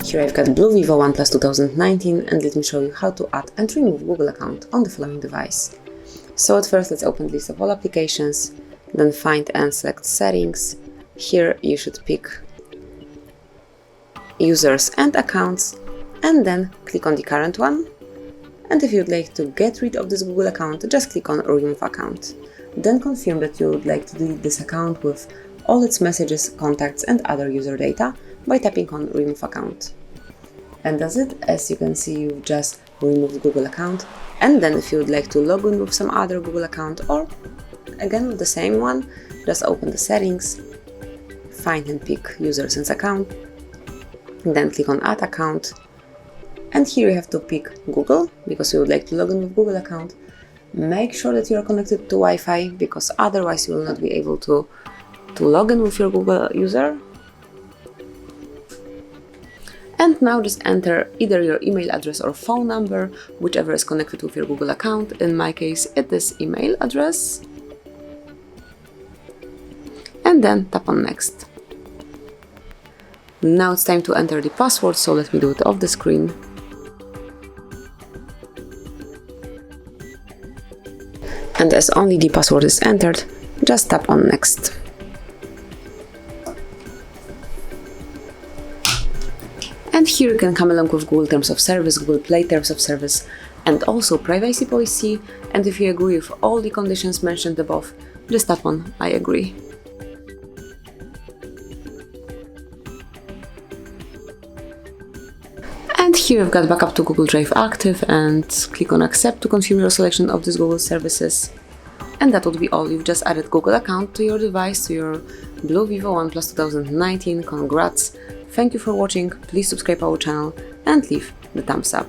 Here I've got BLU Vivo One Plus 2019, and let me show you how to add and remove Google account on the following device. So at first let's open the list of all applications, then find and select settings. Here you should pick users and accounts, and then click on the current one. And if you'd like to get rid of this Google account, just click on remove account. Then confirm that you would like to delete this account with all its messages, contacts and other user data by tapping on remove account. And that's it. As you can see, you've just removed Google account. And then if you would like to log in with some other Google account, or again with the same one, just open the settings, find and pick users and account, and then click on add account. And here you have to pick Google because you would like to log in with Google account. Make sure that you are connected to Wi-Fi, because otherwise you will not be able to log in with your Google user. And now just enter either your email address or phone number, whichever is connected with your Google account. In my case, it is email address. And then tap on next. Now it's time to enter the password, so let me do it off the screen. And as only the password is entered, just tap on next. And here you can come along with Google Terms of Service, Google Play Terms of Service, and also privacy policy. And if you agree with all the conditions mentioned above, just tap on I agree. And here you've got backup to Google Drive active, and click on accept to confirm your selection of these Google services. And that would be all. You've just added Google account to your device, to your BLU Vivo One Plus 2019. Congrats! Thank you for watching. Please subscribe our channel and leave the thumbs up.